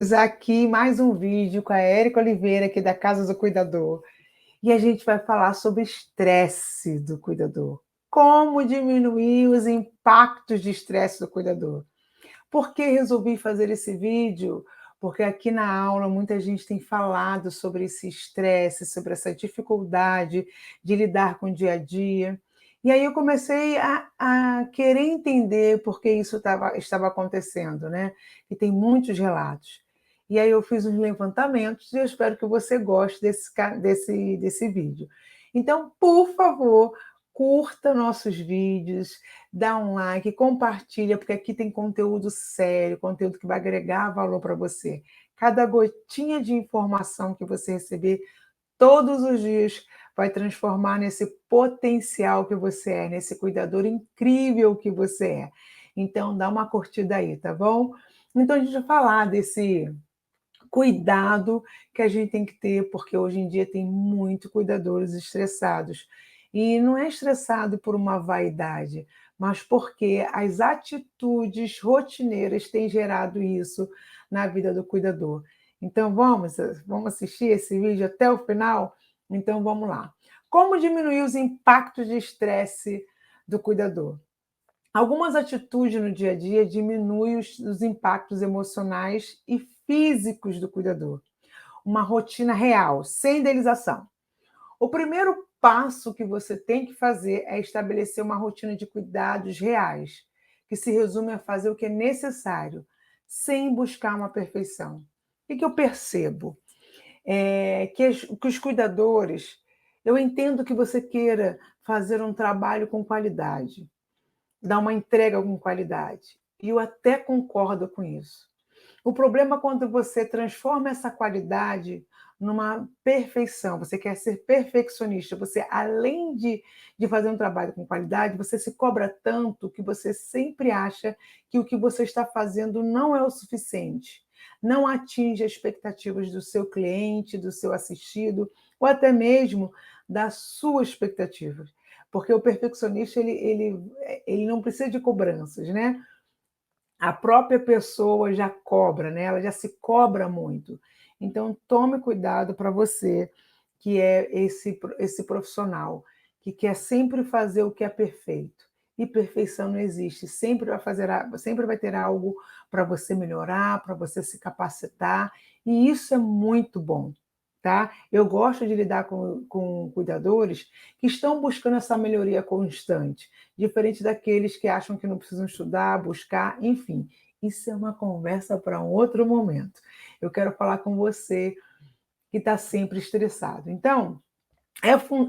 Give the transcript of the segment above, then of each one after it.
Aqui mais um vídeo com a Érica Oliveira, aqui da Casa do Cuidador. E a gente vai falar sobre estresse do cuidador. Como diminuir os impactos de estresse do cuidador. Por que resolvi fazer esse vídeo? Porque aqui na aula muita gente tem falado sobre esse estresse, sobre essa dificuldade de lidar com o dia a dia. E aí eu comecei a querer entender por que isso estava acontecendo, né? E tem muitos relatos. E aí eu fiz uns levantamentos e eu espero que você goste desse vídeo. Então, por favor, curta nossos vídeos, dá um like, compartilha, porque aqui tem conteúdo sério, conteúdo que vai agregar valor para você. Cada gotinha de informação que você receber todos os dias vai transformar nesse potencial que você é, nesse cuidador incrível que você é. Então, dá uma curtida aí, tá bom? Então, a gente vai falar desse cuidado que a gente tem que ter, porque hoje em dia tem muito cuidadores estressados. E não é estressado por uma vaidade, mas porque as atitudes rotineiras têm gerado isso na vida do cuidador. Então vamos assistir esse vídeo até o final? Então vamos lá. Como diminuir os impactos de estresse do cuidador? Algumas atitudes no dia a dia diminuem os impactos emocionais e físicos do cuidador. Uma rotina real, sem idealização. O primeiro passo que você tem que fazer é estabelecer uma rotina de cuidados reais, que se resume a fazer o que é necessário, sem buscar uma perfeição. O que eu percebo? Que os cuidadores, eu entendo que você queira fazer um trabalho com qualidade, dar uma entrega com qualidade. E eu até concordo com isso. O problema é quando você transforma essa qualidade numa perfeição. Você quer ser perfeccionista. Você, além de fazer um trabalho com qualidade, você se cobra tanto que você sempre acha que o que você está fazendo não é o suficiente. Não atinge as expectativas do seu cliente, do seu assistido, ou até mesmo da sua expectativa. Porque o perfeccionista ele não precisa de cobranças, né? A própria pessoa já cobra, né? Ela já se cobra muito. Então, tome cuidado para você, que é esse profissional, que quer sempre fazer o que é perfeito. E perfeição não existe. Sempre vai ter algo para você melhorar, para você se capacitar. E isso é muito bom. Tá? Eu gosto de lidar com cuidadores que estão buscando essa melhoria constante, diferente daqueles que acham que não precisam estudar, buscar, enfim. Isso é uma conversa para um outro momento. Eu quero falar com você que está sempre estressado. Então,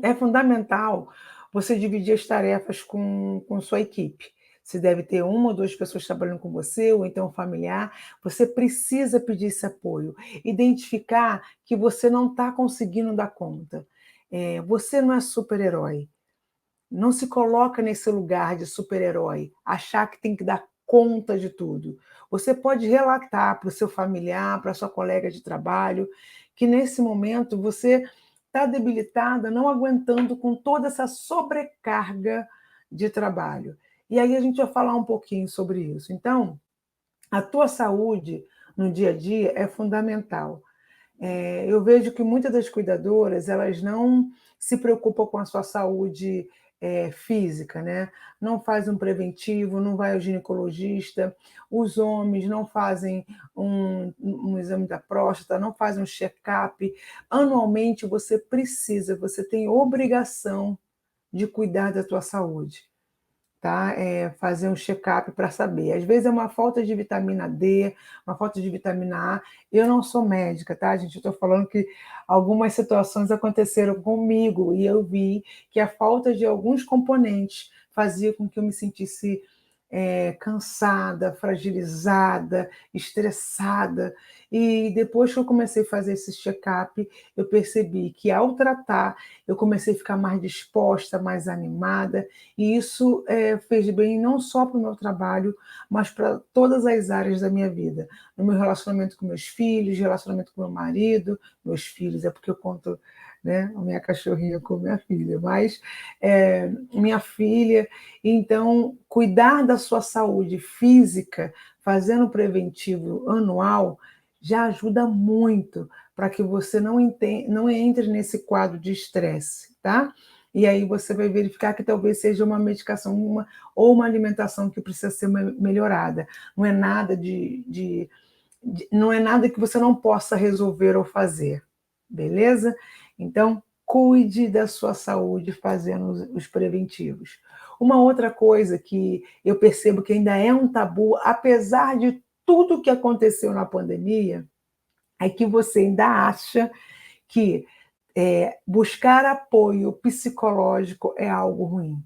é fundamental você dividir as tarefas com sua equipe. Se deve ter uma ou duas pessoas trabalhando com você, ou então um familiar, você precisa pedir esse apoio. Identificar que você não está conseguindo dar conta. Você não é super-herói. Não se coloca nesse lugar de super-herói, achar que tem que dar conta de tudo. Você pode relatar para o seu familiar, para a sua colega de trabalho, que nesse momento você está debilitada, não aguentando com toda essa sobrecarga de trabalho. E aí a gente vai falar um pouquinho sobre isso. Então, a tua saúde no dia a dia é fundamental. Eu vejo que muitas das cuidadoras, elas não se preocupam com a sua saúde física, né? Não faz um preventivo, não vai ao ginecologista, os homens não fazem um exame da próstata, não fazem um check-up. Anualmente você tem obrigação de cuidar da tua saúde, tá? Fazer um check-up para saber. Às vezes é uma falta de vitamina D, uma falta de vitamina A. Eu não sou médica, tá, gente? Eu estou falando que algumas situações aconteceram comigo e eu vi que a falta de alguns componentes fazia com que eu me sentisse cansada, fragilizada, estressada. E depois que eu comecei a fazer esse check-up, eu percebi que ao tratar, eu comecei a ficar mais disposta, mais animada, e isso fez bem não só para o meu trabalho, mas para todas as áreas da minha vida. No meu relacionamento com meus filhos, relacionamento com meu marido, meus filhos, é porque eu conto, né, a minha cachorrinha com minha filha, mas minha filha. Então, cuidar da sua saúde física, fazendo preventivo anual, já ajuda muito para que você não entre nesse quadro de estresse, tá? E aí você vai verificar que talvez seja uma medicação ou uma alimentação que precisa ser melhorada. Não é nada não é nada que você não possa resolver ou fazer, beleza? Então, cuide da sua saúde fazendo os preventivos. Uma outra coisa que eu percebo que ainda é um tabu, apesar de tudo que aconteceu na pandemia, é que você ainda acha que buscar apoio psicológico é algo ruim.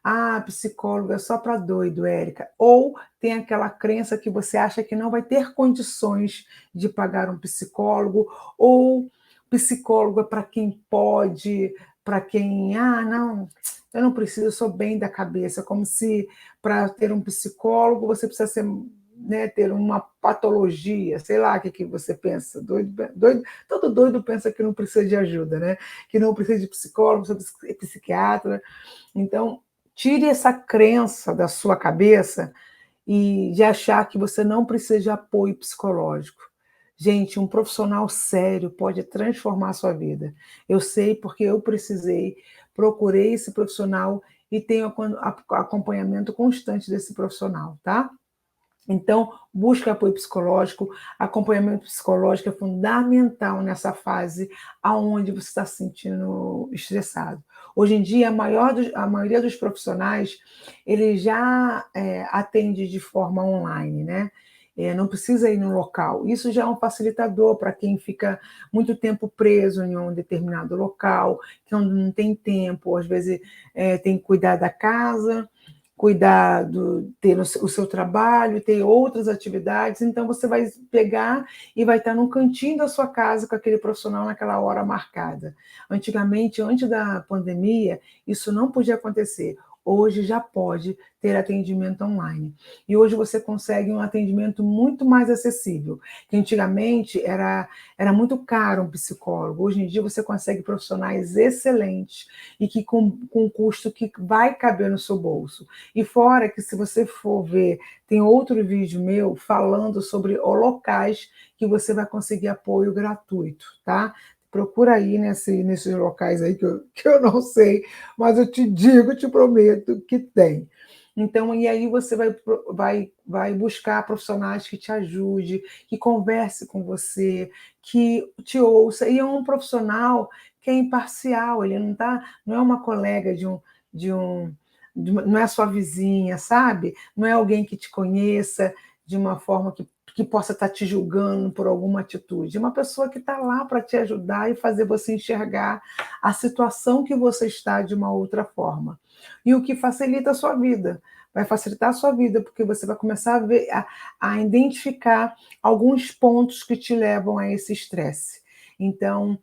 Ah, psicólogo é só para doido, Érica. Ou tem aquela crença que você acha que não vai ter condições de pagar um psicólogo, ou psicólogo é para quem pode, para quem, não, eu não preciso, eu sou bem da cabeça, como se para ter um psicólogo você precisa ser, né, ter uma patologia, sei lá o que você pensa, doido, todo doido pensa que não precisa de ajuda, né? Que não precisa de psicólogo, psiquiatra. Então, tire essa crença da sua cabeça e de achar que você não precisa de apoio psicológico. Gente, um profissional sério pode transformar a sua vida. Eu sei porque eu precisei, procurei esse profissional e tenho acompanhamento constante desse profissional, tá? Então, busque apoio psicológico, acompanhamento psicológico é fundamental nessa fase aonde você está se sentindo estressado. Hoje em dia, a maioria dos profissionais, ele já atende de forma online, né? Não precisa ir no local. Isso já é um facilitador para quem fica muito tempo preso em um determinado local, que não tem tempo, às vezes tem que cuidar da casa, cuidar ter o seu trabalho, ter outras atividades, então você vai pegar e vai estar num cantinho da sua casa com aquele profissional naquela hora marcada. Antigamente, antes da pandemia, isso não podia acontecer. Hoje já pode ter atendimento online. E hoje você consegue um atendimento muito mais acessível, que antigamente era muito caro um psicólogo. Hoje em dia você consegue profissionais excelentes e que com custo que vai caber no seu bolso. E fora que, se você for ver, tem outro vídeo meu falando sobre locais que você vai conseguir apoio gratuito, tá? Procura aí nesses locais aí que eu não sei, mas eu te digo, te prometo que tem. Então, e aí você vai buscar profissionais que te ajude, que converse com você, que te ouça. E é um profissional que é imparcial, ele não é uma colega de um não é sua vizinha, sabe? Não é alguém que te conheça de uma forma que possa estar te julgando por alguma atitude. É uma pessoa que está lá para te ajudar e fazer você enxergar a situação que você está de uma outra forma. E o que facilita a sua vida. Vai facilitar a sua vida, porque você vai começar a ver, a identificar alguns pontos que te levam a esse estresse. Então,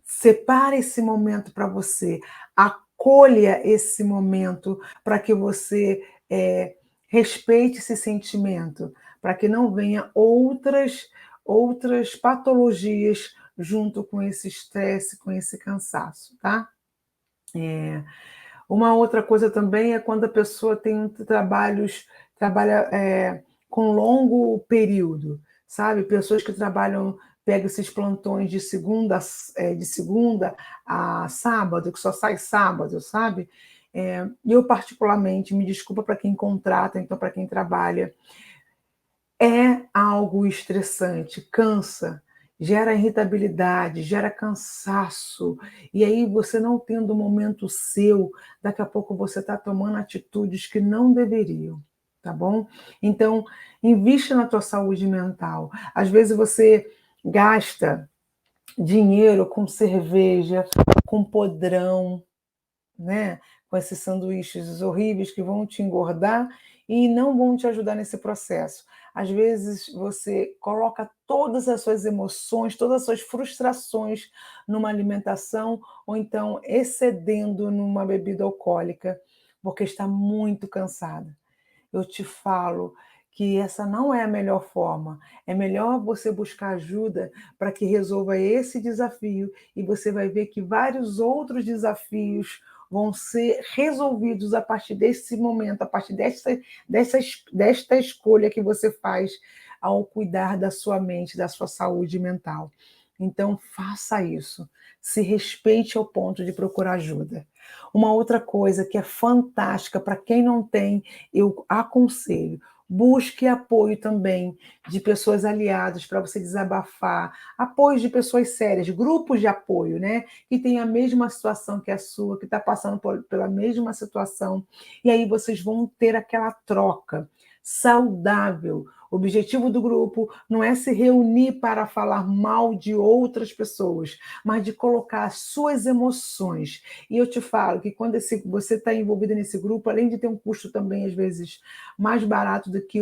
separe esse momento para você, acolha esse momento para que você respeite esse sentimento, para que não venha outras patologias junto com esse estresse, com esse cansaço, tá? Uma outra coisa também é quando a pessoa trabalha com longo período, sabe? Pessoas que pegam esses plantões de segunda a sábado, que só sai sábado, sabe? Eu, particularmente, me desculpa para quem contrata, então, para quem trabalha, é algo estressante, cansa, gera irritabilidade, gera cansaço, e aí você não tendo um momento seu, daqui a pouco você está tomando atitudes que não deveriam, tá bom? Então, invista na tua saúde mental. Às vezes você gasta dinheiro com cerveja, com podrão, né? Com esses sanduíches horríveis que vão te engordar e não vão te ajudar nesse processo. Às vezes você coloca todas as suas emoções, todas as suas frustrações numa alimentação ou então excedendo numa bebida alcoólica, porque está muito cansada. Eu te falo que essa não é a melhor forma. É melhor você buscar ajuda para que resolva esse desafio e você vai ver que vários outros desafios vão ser resolvidos a partir desse momento, a partir desta escolha que você faz ao cuidar da sua mente, da sua saúde mental. Então, faça isso. Se respeite ao ponto de procurar ajuda. Uma outra coisa que é fantástica para quem não tem, eu aconselho, busque apoio também de pessoas aliadas para você desabafar, apoio de pessoas sérias, grupos de apoio, né? Que tem a mesma situação que a sua, que está passando pela mesma situação. E aí vocês vão ter aquela troca saudável. O objetivo do grupo não é se reunir para falar mal de outras pessoas, mas de colocar as suas emoções. E eu te falo que quando você está envolvido nesse grupo, além de ter um custo também, às vezes, mais barato do que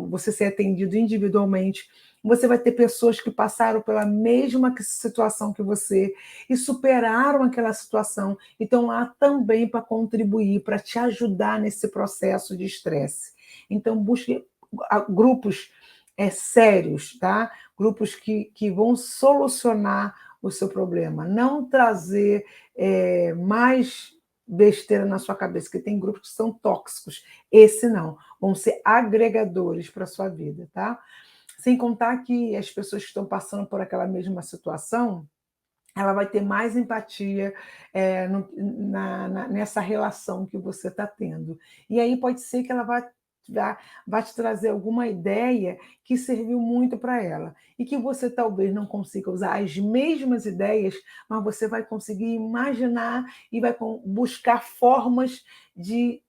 você ser atendido individualmente, você vai ter pessoas que passaram pela mesma situação que você e superaram aquela situação e estão lá também para contribuir, para te ajudar nesse processo de estresse. Então, busque grupos sérios, tá? Grupos que vão solucionar o seu problema, não trazer mais besteira na sua cabeça, que tem grupos que são tóxicos. Esse não, vão ser agregadores para a sua vida, tá? Sem contar que as pessoas que estão passando por aquela mesma situação, ela vai ter mais empatia nessa relação que você está tendo. E aí pode ser que ela vai te trazer alguma ideia que serviu muito para ela. E que você talvez não consiga usar as mesmas ideias, mas você vai conseguir imaginar e vai buscar formas de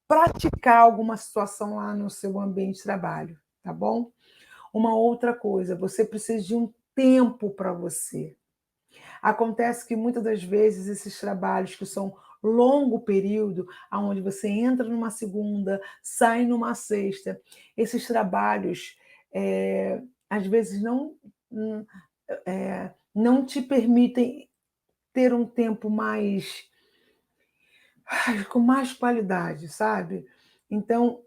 praticar alguma situação lá no seu ambiente de trabalho, tá bom? Uma outra coisa, você precisa de um tempo para você. Acontece que muitas das vezes esses trabalhos que são longo período, aonde você entra numa segunda, sai numa sexta, esses trabalhos às vezes não te permitem ter um tempo com mais qualidade, sabe? Então,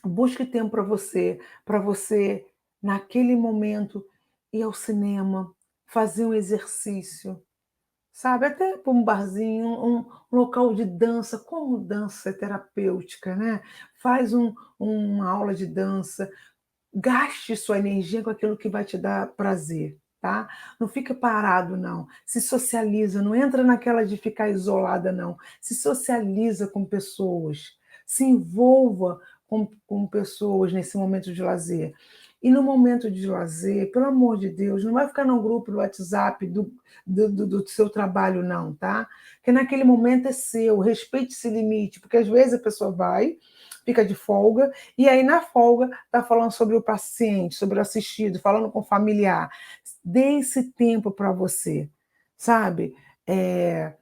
busque tempo para você, naquele momento, ir ao cinema, fazer um exercício, sabe? Até para um barzinho, um local de dança, como dança é terapêutica, né? Faz uma aula de dança, gaste sua energia com aquilo que vai te dar prazer, tá? Não fica parado, não. Se socializa, não entra naquela de ficar isolada, não. Se socializa com pessoas, se envolva com pessoas nesse momento de lazer. E no momento de lazer, pelo amor de Deus, não vai ficar num grupo do WhatsApp do seu trabalho, não, tá? Porque naquele momento é seu, respeite esse limite, porque às vezes a pessoa vai, fica de folga, e aí na folga está falando sobre o paciente, sobre o assistido, falando com o familiar. Dê esse tempo para você, sabe? É,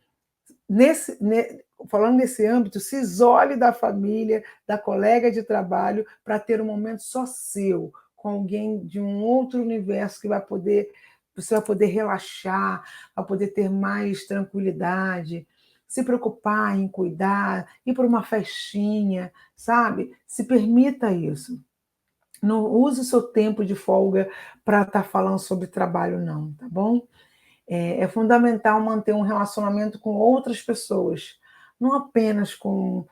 falando nesse âmbito, se isole da família, da colega de trabalho, para ter um momento só seu, com alguém de um outro universo que você vai poder relaxar, vai poder ter mais tranquilidade, se preocupar em cuidar, ir para uma festinha, sabe? Se permita isso. Não use o seu tempo de folga para estar falando sobre trabalho, não, tá bom? É fundamental manter um relacionamento com outras pessoas, não apenas com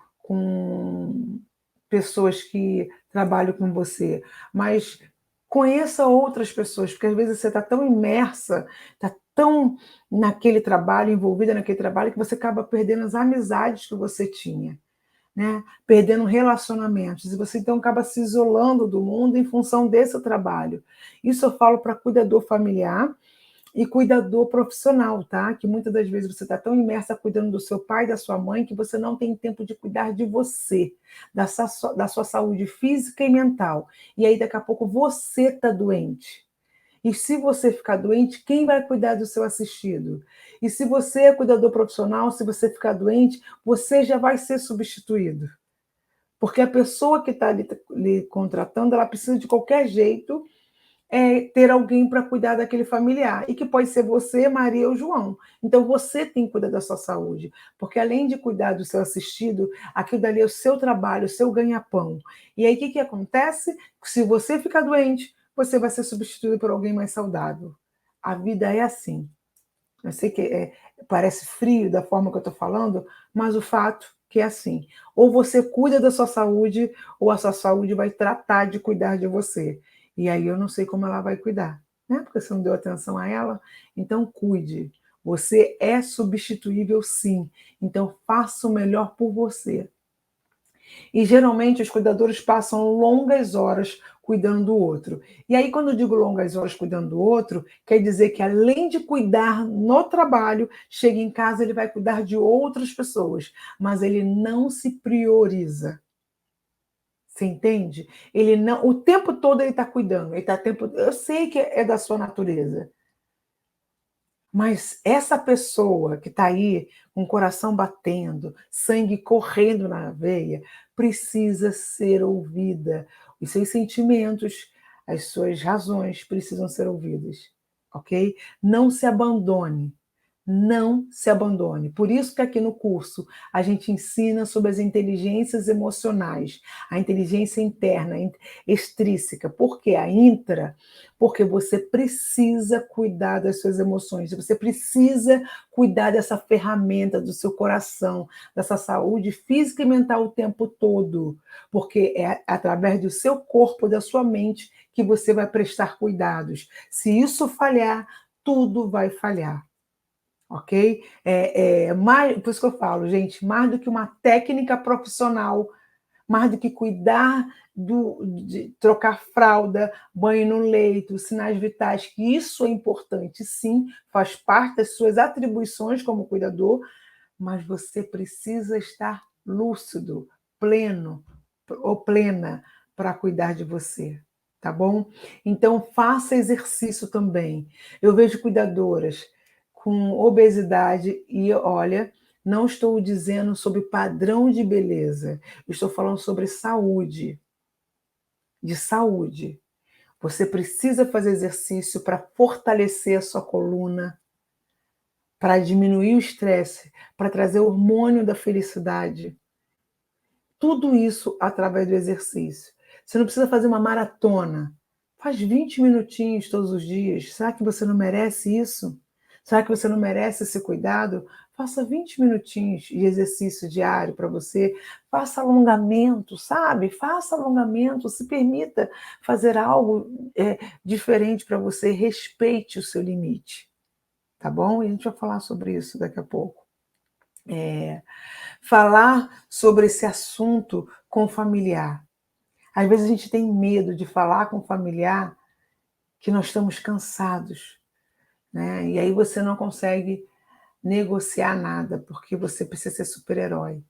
pessoas que trabalham com você, mas conheça outras pessoas, porque às vezes você está tão imersa, está tão naquele trabalho, envolvida naquele trabalho, que você acaba perdendo as amizades que você tinha, né? Perdendo relacionamentos, e você então acaba se isolando do mundo em função desse trabalho. Isso eu falo para cuidador familiar e cuidador profissional, tá? Que muitas das vezes você está tão imersa cuidando do seu pai, da sua mãe, que você não tem tempo de cuidar de você, da sua saúde física e mental. E aí, daqui a pouco, você está doente. E se você ficar doente, quem vai cuidar do seu assistido? E se você é cuidador profissional, se você ficar doente, você já vai ser substituído. Porque a pessoa que está lhe contratando, ela precisa de qualquer jeito ter alguém para cuidar daquele familiar, e que pode ser você, Maria ou João. Então, você tem que cuidar da sua saúde, porque além de cuidar do seu assistido, aquilo dali é o seu trabalho, o seu ganha-pão. E aí, o que acontece? Se você ficar doente, você vai ser substituído por alguém mais saudável. A vida é assim. Eu sei que parece frio da forma que eu estou falando, mas o fato porque é assim, ou você cuida da sua saúde, ou a sua saúde vai tratar de cuidar de você. E aí eu não sei como ela vai cuidar, né? Porque você não deu atenção a ela, então cuide. Você é substituível, sim. Então faça o melhor por você. E geralmente os cuidadores passam longas horas cuidando do outro. E aí, quando eu digo longas horas cuidando do outro, quer dizer que além de cuidar no trabalho, chega em casa, ele vai cuidar de outras pessoas, mas ele não se prioriza. Você entende? Ele não, o tempo todo ele está cuidando, ele tá tempo, eu sei que é da sua natureza, mas essa pessoa que está aí com o coração batendo, sangue correndo na veia, precisa ser ouvida. Os seus sentimentos, as suas razões precisam ser ouvidas, ok? Não se abandone. Não se abandone. Por isso que aqui no curso a gente ensina sobre as inteligências emocionais, a inteligência interna, extrínseca. Por que a intra? Porque você precisa cuidar das suas emoções, você precisa cuidar dessa ferramenta do seu coração, dessa saúde física e mental o tempo todo, porque é através do seu corpo, da sua mente, que você vai prestar cuidados. Se isso falhar, tudo vai falhar. Ok? Mais, por isso que eu falo, gente, mais do que uma técnica profissional, mais do que cuidar de trocar fralda, banho no leito, sinais vitais, que isso é importante, sim, faz parte das suas atribuições como cuidador, mas você precisa estar lúcido, pleno ou plena para cuidar de você, tá bom? Então, faça exercício também. Eu vejo cuidadoras com obesidade e, olha, não estou dizendo sobre padrão de beleza, estou falando sobre saúde, de saúde. Você precisa fazer exercício para fortalecer a sua coluna, para diminuir o estresse, para trazer o hormônio da felicidade. Tudo isso através do exercício. Você não precisa fazer uma maratona. Faz 20 minutinhos todos os dias. Será que você não merece isso? Será que você não merece esse cuidado? Faça 20 minutinhos de exercício diário para você. Faça alongamento, sabe? Faça alongamento. Se permita fazer algo diferente para você. Respeite o seu limite. Tá bom? E a gente vai falar sobre isso daqui a pouco. Falar sobre esse assunto com o familiar. Às vezes a gente tem medo de falar com o familiar que nós estamos cansados, né? E aí você não consegue negociar nada, porque você precisa ser super-herói.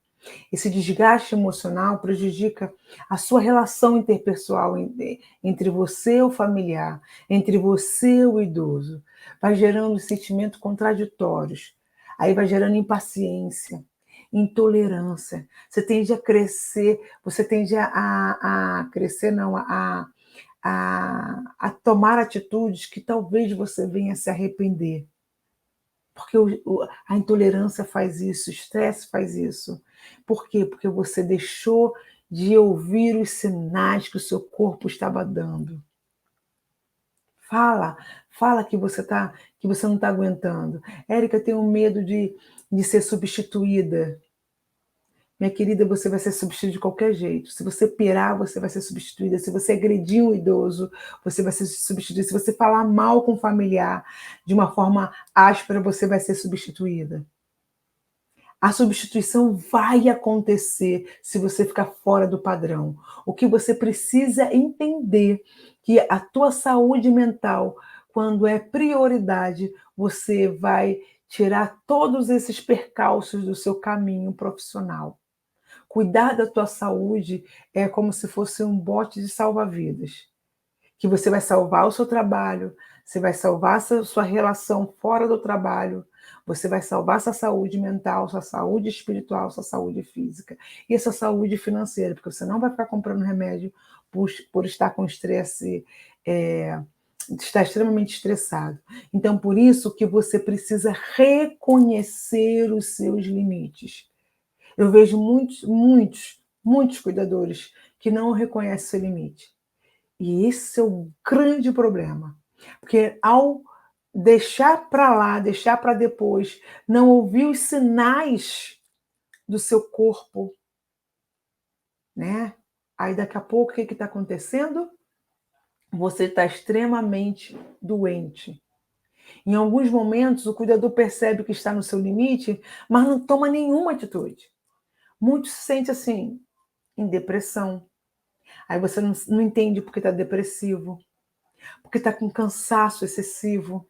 Esse desgaste emocional prejudica a sua relação interpessoal entre você e o familiar, entre você e o idoso. Vai gerando sentimentos contraditórios. Aí vai gerando impaciência, intolerância. Você tende a crescer, você tende a crescer, não, a tomar atitudes que talvez você venha se arrepender. Porque a intolerância faz isso, o estresse faz isso. Por quê? Porque você deixou de ouvir os sinais que o seu corpo estava dando. Fala, fala que você não está aguentando. Érica, eu tenho medo de ser substituída. Minha querida, você vai ser substituída de qualquer jeito. Se você pirar, você vai ser substituída. Se você agredir um idoso, você vai ser substituída. Se você falar mal com um familiar de uma forma áspera, você vai ser substituída. A substituição vai acontecer se você ficar fora do padrão. O que você precisa entender que a tua saúde mental, quando é prioridade, você vai tirar todos esses percalços do seu caminho profissional. Cuidar da tua saúde é como se fosse um bote de salva-vidas, que você vai salvar o seu trabalho, você vai salvar a sua relação fora do trabalho, você vai salvar sua saúde mental, sua saúde espiritual, sua saúde física e a sua saúde financeira, porque você não vai ficar comprando remédio por estar com estresse, estar extremamente estressado. Então, por isso que você precisa reconhecer os seus limites. Eu vejo muitos cuidadores que não reconhecem seu limite. E esse é o grande problema. Porque ao deixar para lá, deixar para depois, não ouvir os sinais do seu corpo, né? Aí daqui a pouco o que está acontecendo? Você está extremamente doente. Em alguns momentos, o cuidador percebe que está no seu limite, mas não toma nenhuma atitude. Muitos se sentem assim, em depressão. Aí você não entende porque está depressivo, porque está com cansaço excessivo,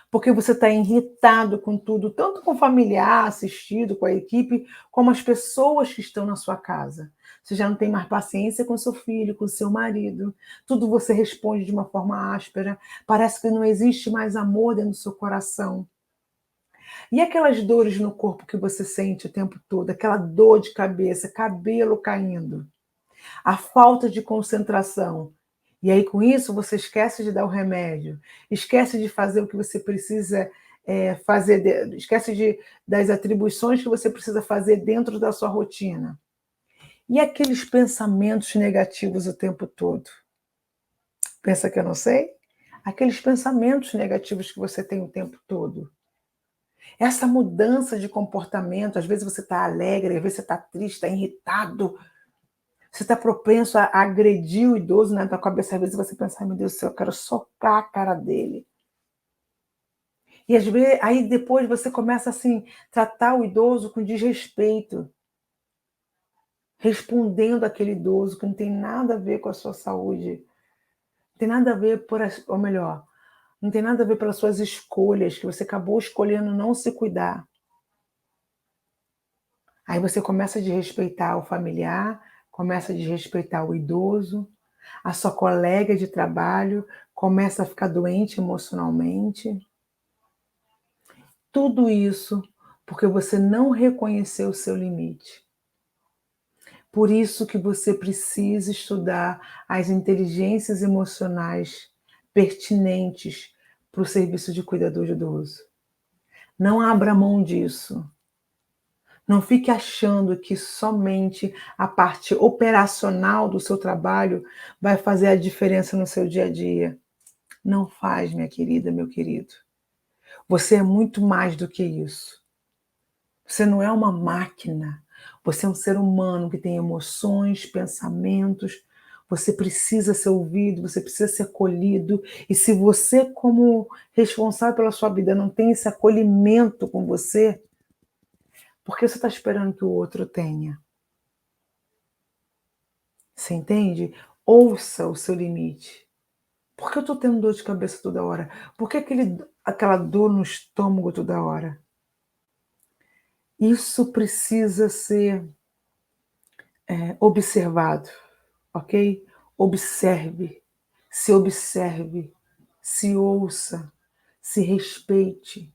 porque você está irritado com tudo, tanto com o familiar assistido, com a equipe, como as pessoas que estão na sua casa. Você já não tem mais paciência com seu filho, com seu marido, tudo você responde de uma forma áspera, parece que não existe mais amor dentro do seu coração. E aquelas dores no corpo que você sente o tempo todo, aquela dor de cabeça, cabelo caindo, a falta de concentração. E aí, com isso, você esquece de dar o remédio, esquece de fazer o que você precisa fazer, esquece das atribuições que você precisa fazer dentro da sua rotina. E aqueles pensamentos negativos o tempo todo? Pensa que eu não sei? Aqueles pensamentos negativos que você tem o tempo todo. Essa mudança de comportamento, às vezes você está alegre, às vezes você está triste, está irritado, você está propenso a agredir o idoso, né? Na tua cabeça, às vezes você pensa, ai meu Deus do céu, eu quero socar a cara dele. E às vezes, aí depois você começa assim, tratar o idoso com desrespeito, respondendo aquele idoso que não tem nada a ver com a sua saúde, não tem nada a ver ou melhor, não tem nada a ver pelas suas escolhas, que você acabou escolhendo não se cuidar. Aí você começa a desrespeitar o familiar, começa a desrespeitar o idoso, a sua colega de trabalho começa a ficar doente emocionalmente. Tudo isso porque você não reconheceu o seu limite. Por isso que você precisa estudar as inteligências emocionais pertinentes para o serviço de cuidador de idoso. Não abra mão disso. Não fique achando que somente a parte operacional do seu trabalho vai fazer a diferença no seu dia a dia. Não faz, minha querida, meu querido. Você é muito mais do que isso. Você não é uma máquina. Você é um ser humano que tem emoções, pensamentos. Você precisa ser ouvido, você precisa ser acolhido. E se você, como responsável pela sua vida, não tem esse acolhimento com você, por que você está esperando que o outro tenha? Você entende? Ouça o seu limite. Por que eu estou tendo dor de cabeça toda hora? Por que aquela dor no estômago toda hora? Isso precisa ser observado, ok? Observe, se ouça, se respeite.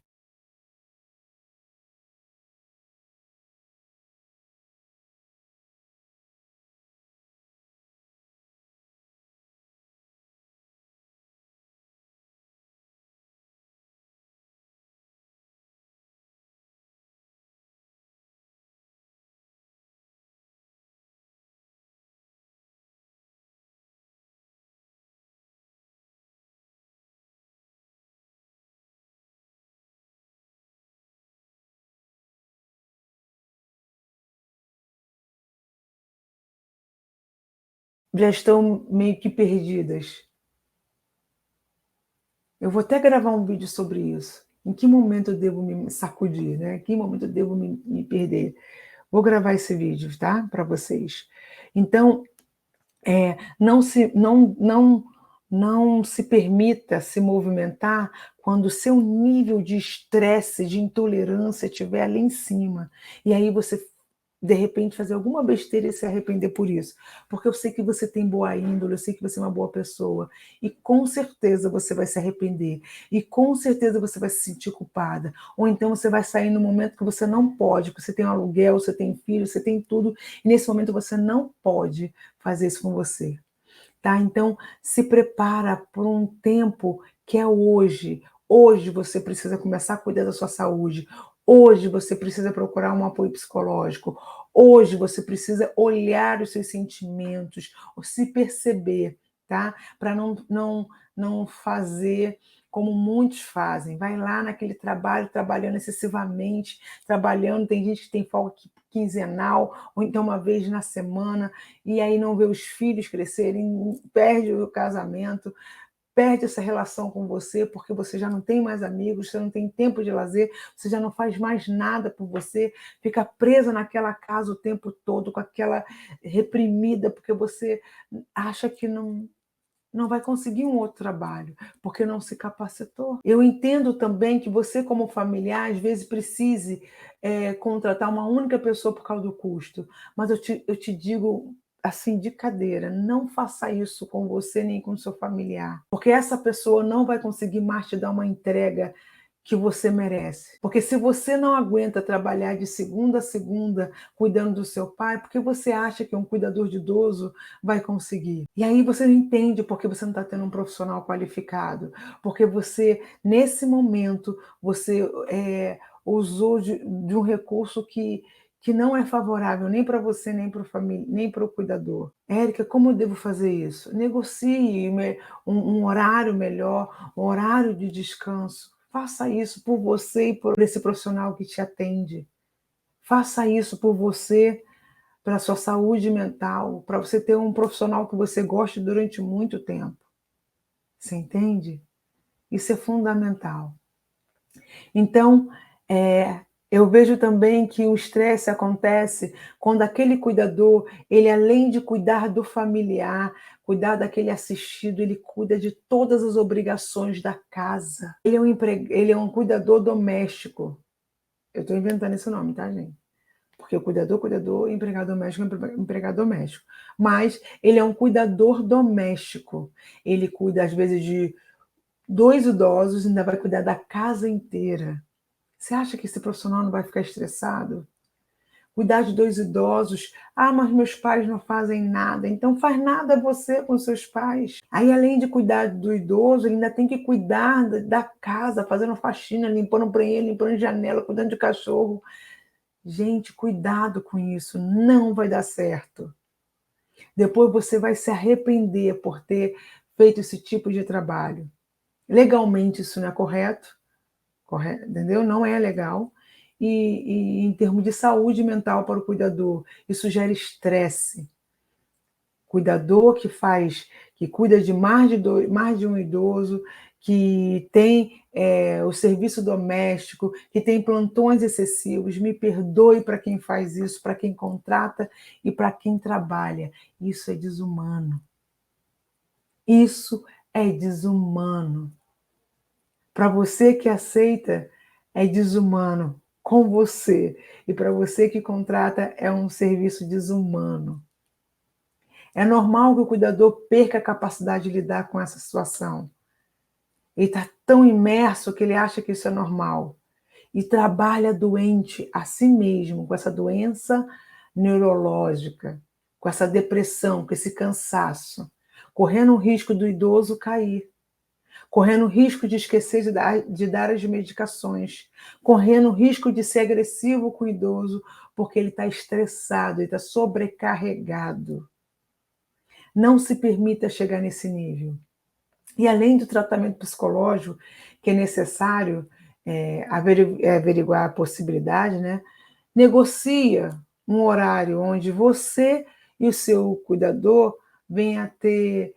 Já estão meio que perdidas. Eu vou até gravar um vídeo sobre isso. Em que momento eu devo me sacudir, né? Em que momento eu devo me perder? Vou gravar esse vídeo, tá? Para vocês. Então, não se permita se movimentar quando o seu nível de estresse, de intolerância estiver ali em cima. E aí você, de repente, fazer alguma besteira e se arrepender por isso. Porque eu sei que você tem boa índole, eu sei que você é uma boa pessoa. E com certeza você vai se arrepender. E com certeza você vai se sentir culpada. Ou então você vai sair no momento que você não pode, porque você tem um aluguel, você tem filho, você tem tudo. E nesse momento você não pode fazer isso com você. Tá? Então, se prepara por um tempo que é hoje. Hoje você precisa começar a cuidar da sua saúde. Hoje você precisa procurar um apoio psicológico. Hoje você precisa olhar os seus sentimentos, se perceber, tá? Para não fazer como muitos fazem. Vai lá naquele trabalho, trabalhando excessivamente, trabalhando. Tem gente que tem folga quinzenal, ou então uma vez na semana, e aí não vê os filhos crescerem, perde o casamento, perde essa relação com você, porque você já não tem mais amigos, você não tem tempo de lazer, você já não faz mais nada por você, fica presa naquela casa o tempo todo, com aquela reprimida, porque você acha que não vai conseguir um outro trabalho, porque não se capacitou. Eu entendo também que você, como familiar, às vezes precise contratar uma única pessoa por causa do custo, mas eu te digo assim, de cadeira, não faça isso com você nem com seu familiar, porque essa pessoa não vai conseguir mais te dar uma entrega que você merece. Porque se você não aguenta trabalhar de segunda a segunda cuidando do seu pai, por que você acha que um cuidador de idoso vai conseguir? E aí você não entende porque você não está tendo um profissional qualificado, porque você, nesse momento, você usou de um recurso que não é favorável nem para você, nem para família, nem para o cuidador. Érica, como eu devo fazer isso? Negocie um horário melhor, um horário de descanso. Faça isso por você e por esse profissional que te atende. Faça isso por você, pela sua saúde mental, para você ter um profissional que você goste durante muito tempo. Você entende? Isso é fundamental. Então, eu vejo também que o estresse acontece quando aquele cuidador, ele além de cuidar do familiar, cuidar daquele assistido, ele cuida de todas as obrigações da casa. Ele é um cuidador doméstico. Eu estou inventando esse nome, tá, gente? Porque o cuidador, empregado doméstico, empregado doméstico. Mas ele é um cuidador doméstico. Ele cuida, às vezes, de 2 idosos, ainda vai cuidar da casa inteira. Você acha que esse profissional não vai ficar estressado? Cuidar de 2 idosos. Ah, mas meus pais não fazem nada. Então faz nada você com seus pais. Aí, além de cuidar do idoso, ele ainda tem que cuidar da casa, fazendo faxina, limpando banheiro, limpando janela, cuidando de cachorro. Gente, cuidado com isso. Não vai dar certo. Depois você vai se arrepender por ter feito esse tipo de trabalho. Legalmente isso não é correto. Correto, entendeu? Não é legal. E em termos de saúde mental para o cuidador, isso gera estresse. Cuidador que cuida de mais de um idoso, que tem o serviço doméstico, que tem plantões excessivos, me perdoe para quem faz isso, para quem contrata e para quem trabalha. Isso é desumano. Isso é desumano. Para você que aceita, é desumano com você. E para você que contrata, é um serviço desumano. É normal que o cuidador perca a capacidade de lidar com essa situação. Ele está tão imerso que ele acha que isso é normal. E trabalha doente a si mesmo, com essa doença neurológica, com essa depressão, com esse cansaço, correndo o risco do idoso cair, correndo o risco de esquecer de dar as medicações, correndo o risco de ser agressivo com o idoso, porque ele está estressado, ele está sobrecarregado. Não se permita chegar nesse nível. E além do tratamento psicológico, que é necessário averiguar a possibilidade, né? Negocia um horário onde você e o seu cuidador venham a ter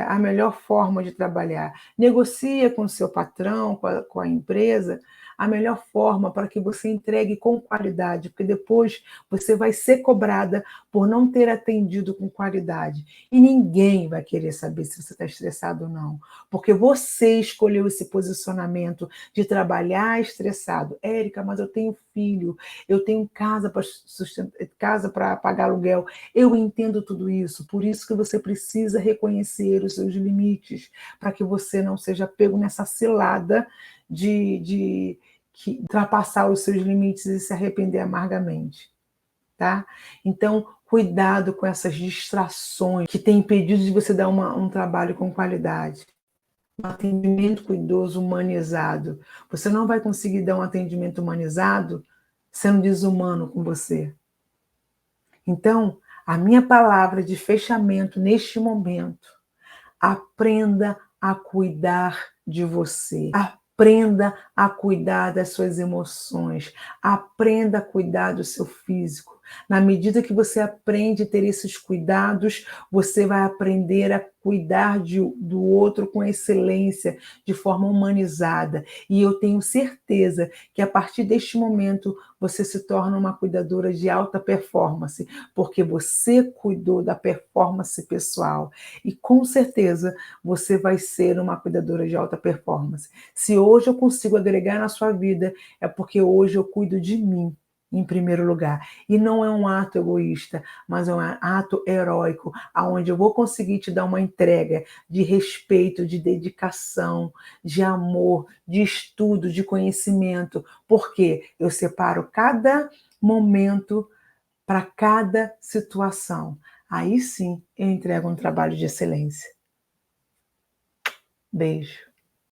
a melhor forma de trabalhar. Negocia com o seu patrão, com a empresa, a melhor forma para que você entregue com qualidade, porque depois você vai ser cobrada por não ter atendido com qualidade. E ninguém vai querer saber se você está estressado ou não, porque você escolheu esse posicionamento de trabalhar estressado. Érica, mas eu tenho filho, eu tenho casa para pagar aluguel. Eu entendo tudo isso, por isso que você precisa reconhecer os seus limites, para que você não seja pego nessa cilada de ultrapassar os seus limites e se arrepender amargamente, tá? Então, cuidado com essas distrações que têm impedido de você dar um trabalho com qualidade. Um atendimento cuidadoso, humanizado. Você não vai conseguir dar um atendimento humanizado sendo desumano com você. Então, a minha palavra de fechamento neste momento: aprenda a cuidar de você. Aprenda a cuidar das suas emoções, aprenda a cuidar do seu físico. Na medida que você aprende a ter esses cuidados, você vai aprender a cuidar do outro com excelência, de forma humanizada. E eu tenho certeza que a partir deste momento você se torna uma cuidadora de alta performance, porque você cuidou da performance pessoal. E com certeza você vai ser uma cuidadora de alta performance. Se hoje eu consigo agregar na sua vida, é porque hoje eu cuido de mim, em primeiro lugar. E não é um ato egoísta, mas é um ato heróico, aonde eu vou conseguir te dar uma entrega de respeito, de dedicação, de amor, de estudo, de conhecimento, porque eu separo cada momento para cada situação. Aí sim eu entrego um trabalho de excelência. Beijo.